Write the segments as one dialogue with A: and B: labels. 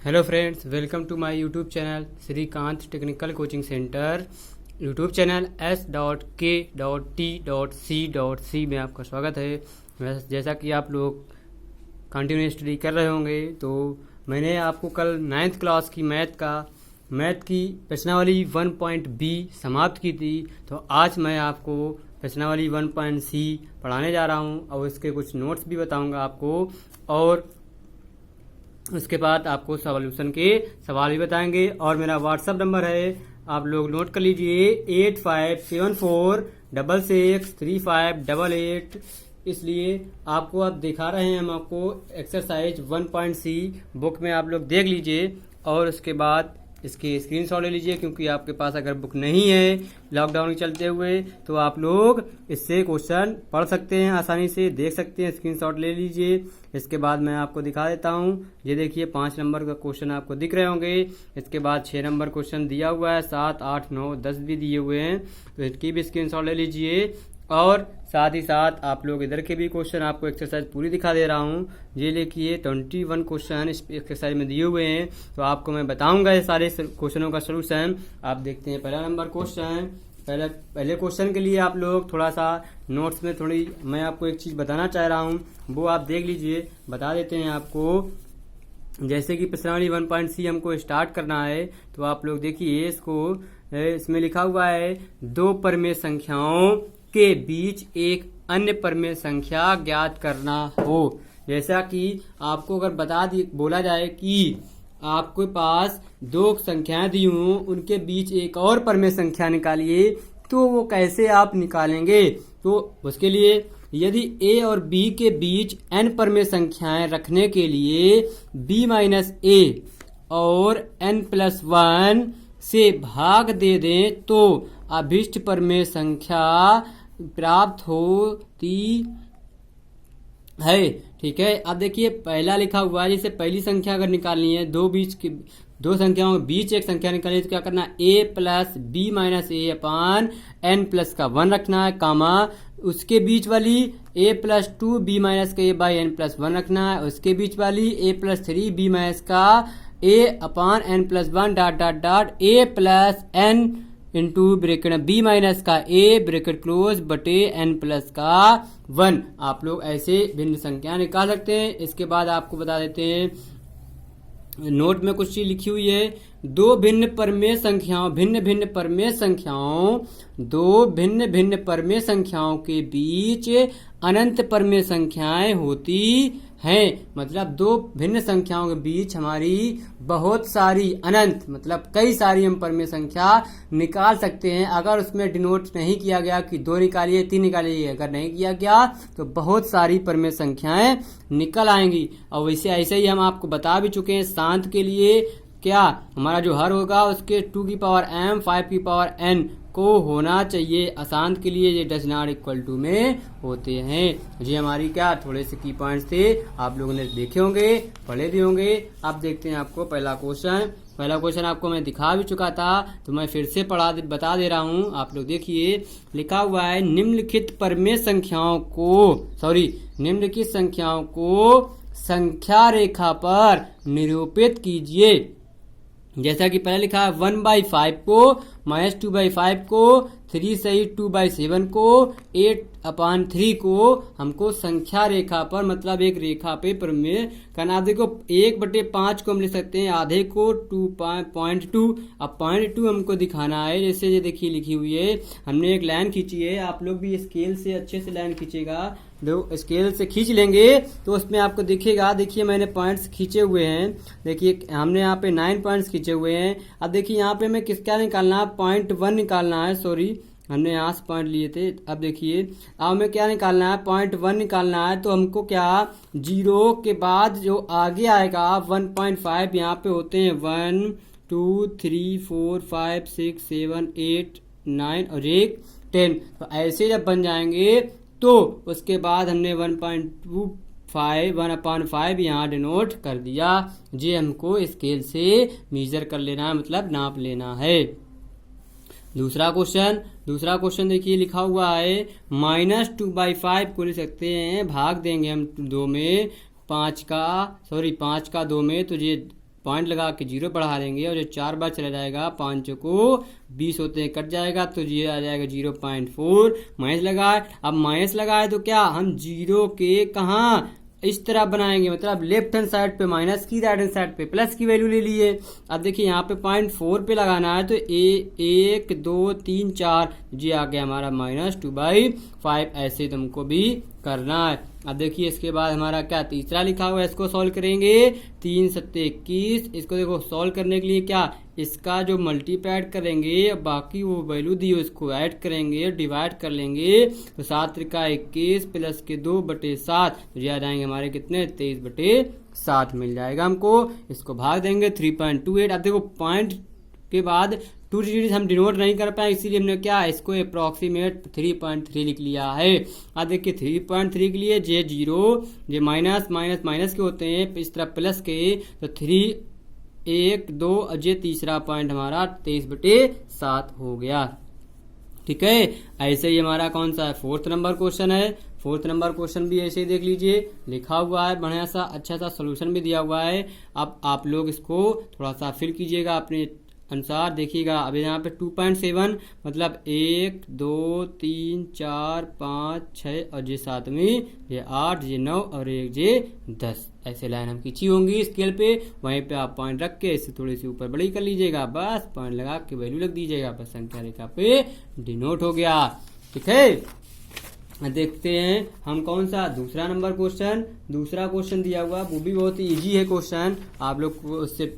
A: Hello friends, welcome to my YouTube channel Srikanth technical coaching centre. YouTube channel s.k.t.c.c में आपका स्वागत है। जैसा कि आप लोग कंटिन्यू स्टडी कर रहे होंगे, तो मैंने आपको कल 9th क्लास की मैथ की प्रश्नावली 1.b समाप्त की थी। तो आज मैं आपको प्रश्नावली 1.c पढ़ाने जा रहा हूँ और इसके कुछ नोट्स भी बताऊँगा आपको, और उसके बाद आपको सॉल्यूशन के सवाल भी बताएंगे। और मेरा व्हाट्सअप नंबर है, आप लोग नोट कर लीजिए 8574663588। इसलिए आपको आप दिखा रहे हैं, हम आपको एक्सरसाइज 1.c बुक में आप लोग देख लीजिए और उसके बाद इसके स्क्रीनशॉट ले लीजिए, क्योंकि आपके पास अगर बुक नहीं है लॉकडाउन के चलते हुए तो आप लोग इससे क्वेश्चन पढ़ सकते हैं, आसानी से देख सकते हैं। स्क्रीनशॉट ले लीजिए। इसके बाद मैं आपको दिखा देता हूँ। ये देखिए 5 नंबर का क्वेश्चन आपको दिख रहे होंगे। इसके बाद 6 नंबर क्वेश्चन दिया हुआ है, 7, 8, 9, 10 भी दिए हुए हैं, तो इसकी भी स्क्रीनशॉट ले लीजिए। और साथ ही साथ आप लोग इधर के भी क्वेश्चन आपको एक्सरसाइज पूरी दिखा दे रहा हूँ। ये देखिए 21 क्वेश्चन इस एक्सरसाइज में दिए हुए हैं, तो आपको मैं बताऊंगा ये सारे क्वेश्चनों का सोल्यूशन। आप देखते हैं पहला नंबर क्वेश्चन। पहले क्वेश्चन के लिए आप लोग थोड़ा सा नोट्स में मैं आपको एक चीज़ बताना चाह रहा हूँ, वो आप देख लीजिए। बता देते हैं आपको। जैसे कि प्रश्नावली 1.c हमको स्टार्ट करना है, तो आप लोग देखिए इसमें लिखा हुआ है 2 परमेय संख्याओं के बीच एक अन्य परमेय संख्या ज्ञात करना हो। जैसा कि आपको अगर बोला जाए कि आपके पास 2 संख्याएं दी हों, उनके बीच एक और परमेय संख्या निकालिए, तो वो कैसे आप निकालेंगे? तो उसके लिए यदि a और b के बीच n परमेय संख्याएं रखने के लिए b माइनस a और n+1 से भाग दे दें, तो अभिष्ट परमेय संख्या प्राप्त होती है। ठीक है, अब देखिए पहला लिखा हुआ है, जैसे पहली संख्या अगर निकालनी है, 2 संख्याओं के बीच एक संख्या निकालनी है, तो क्या करना है? a plus b minus a upon n plus का 1 रखना है, कामा उसके बीच वाली a प्लस 2 b माइनस का a बाई n प्लस 1 रखना है, उसके बीच वाली a प्लस 3 b माइनस का a upon n plus 1 dot dot dot a plus n into bracket B minus का ए ब्रैकेट क्लोज बटे n प्लस का 1। आप लोग ऐसे भिन्न संख्या निकाल सकते हैं। इसके बाद आपको बता देते हैं, नोट में कुछ चीज लिखी हुई है। 2 भिन्न भिन्न परमेय संख्याओं के बीच अनंत परमेय संख्याएं होती हैं। मतलब 2 भिन्न संख्याओं के बीच हमारी बहुत सारी अनंत मतलब कई सारी हम परमेय संख्या निकाल सकते हैं। अगर उसमें डिनोट नहीं किया गया कि 2 निकालिए 3 निकालिए, अगर नहीं किया गया तो बहुत सारी परमेय संख्याएं निकल आएंगी। और वैसे ऐसे ही हम आपको बता भी चुके हैं, शांत के लिए क्या हमारा जो हर होगा उसके 2 की पावर m 5 की पावर n को होना चाहिए। अशांत के लिए ये डज नॉट इक्वल टू में होते हैं। ये हमारी क्या थोड़े से की पॉइंट्स थे, आप लोगों ने देखे होंगे, पढ़े भी होंगे। अब देखते हैं आपको पहला क्वेश्चन आपको मैं दिखा भी चुका था, तो मैं फिर से बता दे रहा हूँ। आप लोग देखिए, लिखा हुआ है निम्नलिखित संख्याओं को संख्या रेखा पर निरूपित कीजिए। जैसा कि पहले लिखा है 1/5 को, -2/5 को, 3 सही 2/7 को, 8/3 को हमको संख्या रेखा पर मतलब एक रेखा पे परमेय करना। देखो 1/5 को हम लिख सकते हैं, आधे को 2.2। अब 0.2 हमको दिखाना है। जैसे ये देखिए लिखी हुई है, हमने एक लाइन खींची है। आप लोग भी स्केल से अच्छे से लाइन खींचेगा, स्केल से खींच लेंगे तो उसमें आपको दिखेगा। देखिए मैंने पॉइंट्स खींचे हुए हैं, देखिए हमने यहाँ पे 9 पॉइंट्स खींचे हुए हैं। अब देखिए यहाँ पे मैं क्या निकालना है, 0.1 निकालना है। सॉरी, हमने यहाँ से पॉइंट लिए थे। अब देखिए अब हमें क्या निकालना है, 0.1 निकालना है। तो हमको क्या 0 के बाद जो आगे आएगा 1.5 यहाँ पे होते हैं 1 2 3 4 5 6 7 8 9 और 1 10। तो ऐसे जब बन जाएंगे तो उसके बाद हमने 1/5 यहाँ डिनोट कर दिया। ये हमको स्केल से मेजर कर लेना है, मतलब नाप लेना है। दूसरा क्वेश्चन देखिए लिखा हुआ है -2/5 को लिख सकते हैं, भाग देंगे हम 2 में, 5 का 2 में, तो ये पॉइंट लगा के 0 बढ़ा देंगे और जो 4 बार चला जाएगा 5 को 20 होते हैं कट जाएगा तो ये आ जाएगा 0.4 माइनस लगाए। अब माइनस लगाए तो क्या हम 0 के कहाँ इस तरह बनाएंगे, मतलब लेफ्ट हैंड साइड पे माइनस की, राइट हैंड साइड पे प्लस की वैल्यू ले लिए। अब देखिए यहाँ पे 0.4 पे लगाना है तो 1 2 3 4 जी आ गया हमारा -2/5, ऐसे तुमको भी करना है। अब देखिए इसके बाद हमारा क्या तीसरा लिखा हुआ है, इसको सॉल्व करेंगे। 3 7 21, इसको देखो सॉल्व करने के लिए क्या इसका जो मल्टीप्लाइड करेंगे बाकी वो वैल्यू दी उसको ऐड करेंगे, डिवाइड कर लेंगे तो 7 × 21 प्लस के 2/7 तो ये आ जाएंगे हमारे कितने 23/7 मिल जाएगा हमको। इसको भाग देंगे 3.28। अब देखो पॉइंट के बाद 2 डिजिट हम डिनोट नहीं कर पाए, इसीलिए हमने क्या इसको अप्रॉक्सीमेट 3.3 लिख लिया है। अब देखिए 3.3 के लिए जे 0 जे माइनस माइनस माइनस के होते हैं इस तरह प्लस के तो 3 1 2 जे तीसरा पॉइंट हमारा 23/7 हो गया। ठीक है, ऐसे ही हमारा कौन सा है 4th नंबर क्वेश्चन है। 4th नंबर क्वेश्चन भी ऐसे ही देख लीजिए, लिखा हुआ है बढ़िया सा अच्छा सा सोल्यूशन भी दिया हुआ है। अब आप लोग इसको थोड़ा सा फिल कीजिएगा अपने अनुसार, देखिएगा। अब यहाँ पे 2.7 मतलब 1 2 3 4 5 6 और ये 7वीं, ये 8, ये 9 और 1 ये 10, ऐसे लाइन हम खींची होंगी स्केल पे। वहीं पे आप पॉइंट रख के इसे थोड़ी सी ऊपर बड़ी कर लीजिएगा, बस पॉइंट लगा के वैल्यू रख दीजिएगा, बस संख्या रेखा पे डिनोट हो गया। ठीक है, देखते हैं हम कौन सा दूसरा नंबर क्वेश्चन। दूसरा क्वेश्चन दिया हुआ वो भी बहुत ही इजी है क्वेश्चन, आप लोग उससे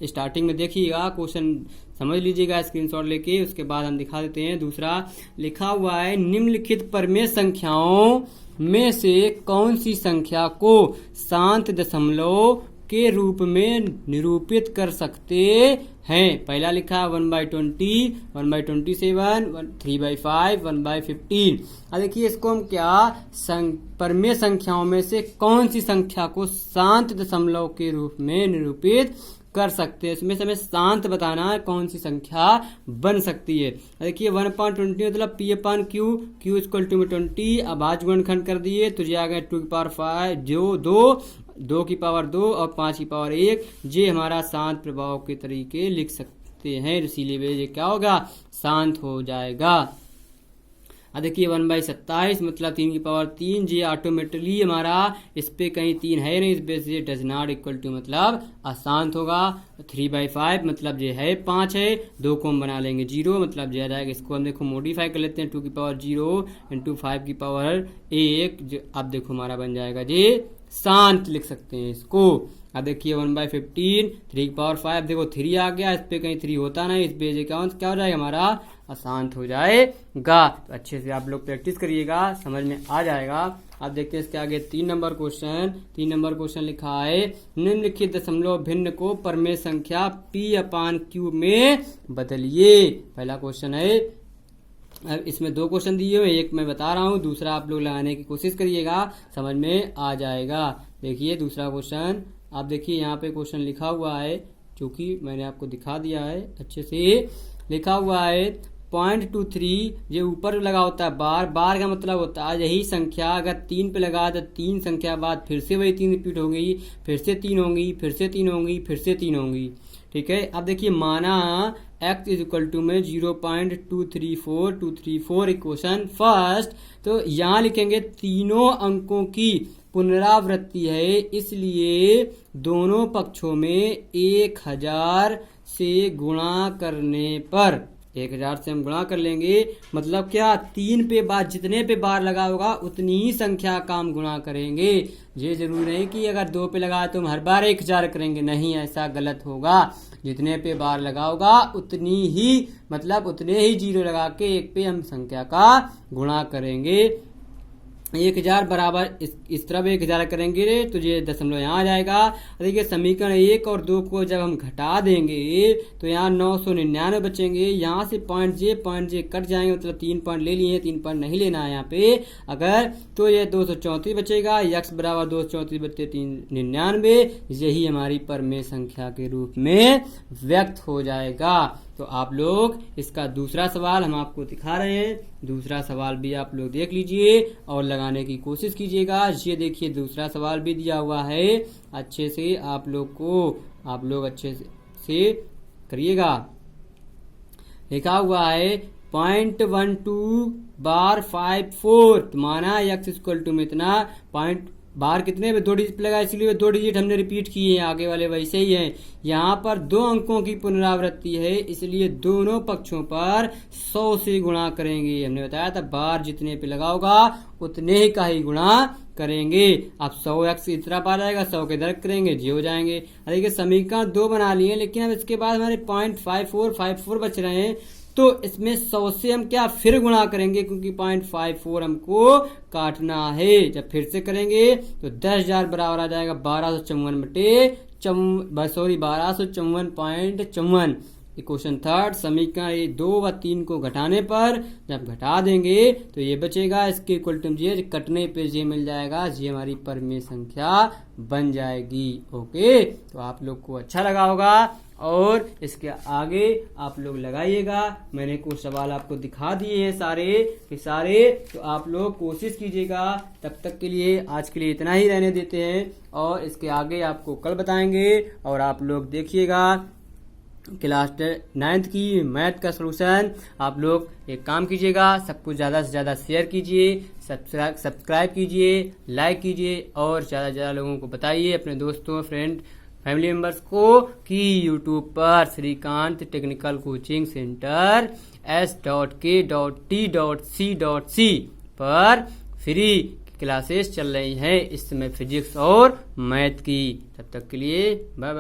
A: स्टार्टिंग में देखिएगा, क्वेश्चन समझ लीजिएगा स्क्रीनशॉट लेके, उसके बाद हम दिखा देते हैं। दूसरा लिखा हुआ है निम्नलिखित परमेय संख्याओं में से कौन सी संख्या को शांत दशमलव के रूप में निरूपित कर सकते हैं। पहला लिखा 1/20, 1/27, 3/5, 1/15। अब देखिए इसको हम क्या परमेय संख्याओं में से कौन सी संख्या को शांत दशमलव के रूप में निरूपित कर सकते हैं, इसमें से हमें शांत बताना है कौन सी संख्या बन सकती है। देखिए 1/20 मतलब P/Q, Q = 20। अब आज गुणनखंड कर दिए तो ये आ गए 2/5 जो 2 की पावर 2 और 5 की पावर 1, ये हमारा शांत प्रभाव के तरीके लिख सकते हैं, इसीलिए ये क्या होगा शांत हो जाएगा। अब देखिए 1/27 मतलब 3 की पावर 3, ये ऑटोमेटिकली हमारा इस पे कहीं 3 है नहीं, इस बेस ये डज नॉट इक्वल टू मतलब अशांत होगा। 3/5 मतलब ये है 5 है, 2 को हम बना लेंगे 0 मतलब ये आ जाएगा। इसको हम देखो मॉडिफाई कर लेते हैं, 2 की पावर 0 × 5 की पावर 1, जो अब देखो हमारा बन जाएगा ये शांत लिख सकते हैं इसको। अब देखिए 1/15, 3 की पावर 5, देखो 3 आ गया, इस पे कहीं 3 होता नहीं, इस पे क्या हो जाएगा हमारा अशांत हो जाएगा। तो अच्छे से आप लोग प्रैक्टिस करिएगा, समझ में आ जाएगा। अब देखते हैं इसके आगे 3 नंबर क्वेश्चन। 3 नंबर क्वेश्चन लिखा है निम्नलिखित दशमलव भिन्न को परमेय संख्या P/Q में बदलिए। पहला क्वेश्चन है, अब इसमें 2 क्वेश्चन दिए हुए, एक मैं बता रहा हूँ, दूसरा आप लोग लगाने की कोशिश करिएगा, समझ में आ जाएगा। देखिए दूसरा क्वेश्चन, आप देखिए यहाँ पे क्वेश्चन लिखा हुआ है, चूंकि मैंने आपको दिखा दिया है अच्छे से, लिखा हुआ है 0.23, ये ऊपर लगा होता है बार का मतलब होता है यही संख्या अगर 3 पे लगा तो 3 संख्या बाद फिर से वही 3 रिपीट होगी, फिर से 3 होंगी, फिर से 3 होंगी, फिर से 3 होंगी। ठीक है, अब देखिए माना x = में 0.234 इक्वेशन फर्स्ट, तो यहाँ लिखेंगे तीनों अंकों की पुनरावृत्ति है, इसलिए दोनों पक्षों में 1000 से गुणा करने पर 1000 से हम गुणा कर लेंगे, मतलब क्या 3 पे बार जितने पे बार लगा होगा उतनी ही संख्या का हम गुणा करेंगे। ये जरूरी नहीं कि अगर 2 पे लगा तो हम हर बार 1000 करेंगे, नहीं, ऐसा गलत होगा। जितने पे बार लगा होगा उतनी ही मतलब उतने ही 0 लगा के 1 पे हम संख्या का गुणा करेंगे। 1000 बराबर इस तरफ 1000 करेंगे तो ये दशमलव यहाँ आ जाएगा। देखिए समीकरण 1 और 2 को जब हम घटा देंगे तो यहाँ 999 बचेंगे, यहाँ से पॉइंट जे कट जाएंगे, मतलब 3 पॉइंट ले लिए, 3 पॉइंट नहीं लेना है यहाँ पे अगर, तो ये 234 बचेगा। x बराबर 234/399, यही हमारी परमेय संख्या के रूप में व्यक्त हो जाएगा। तो तो आप लोग इसका दूसरा सवाल हम आपको दिखा रहे हैं, दूसरा सवाल भी आप लोग देख लीजिए और लगाने की कोशिश कीजिएगा। ये देखिए दूसरा सवाल भी दिया हुआ है, अच्छे से आप लोग अच्छे से करिएगा। लिखा हुआ है 0.12 बार 54, माना x इक्वल टू में इतना पॉइंट बार कितने में 2 डिजिट लगा, इसलिए 2 डिजिट हमने रिपीट किए हैं, आगे वाले वैसे ही हैं। यहाँ पर 2 अंकों की पुनरावृत्ति है, इसलिए दोनों पक्षों पर 100 से गुणा करेंगे। हमने बताया था बार जितने पे लगा होगा उतने का ही गुणा करेंगे। अब 100x इतना बार आएगा, 100 के इधर करेंगे, जी हो जाएंगे। देखिए समीकरण 2 बना लिए, लेकिन अब इसके बाद हमारे 0.54 बच रहे हैं, तो इसमें 100 से हम क्या फिर गुणा करेंगे, क्योंकि 0.54 हमको काटना है। जब फिर से करेंगे तो 10,000 बराबर आ जाएगा 1254.54। क्वेश्चन थर्ड, समीकरण 2 व 3 को घटाने पर जब घटा देंगे तो ये बचेगा, इसके इक्वल टू ये कटने पे ये मिल जाएगा, ये हमारी परमेय संख्या बन जाएगी। ओके, तो आप लोग को अच्छा लगा होगा और इसके आगे आप लोग लगाइएगा। मैंने कुछ सवाल आपको दिखा दिए हैं सारे के सारे, तो आप लोग कोशिश कीजिएगा। तब तक के लिए आज के लिए इतना ही रहने देते हैं और इसके आगे आपको कल बताएंगे। और आप लोग देखिएगा क्लास 9th की मैथ का सलूशन। आप लोग एक काम कीजिएगा, सबको ज़्यादा से ज़्यादा शेयर कीजिए, सब्सक्राइब कीजिए, लाइक कीजिए और ज़्यादा से ज़्यादा लोगों को बताइए, अपने दोस्तों, फ्रेंड, फैमिली मेंबर्स को, कि यूट्यूब पर Shrikant technical coaching centre s.k.t.c.c पर फ्री क्लासेस चल रही हैं इस समय फिजिक्स और मैथ की। तब तक के लिए बाय बाय।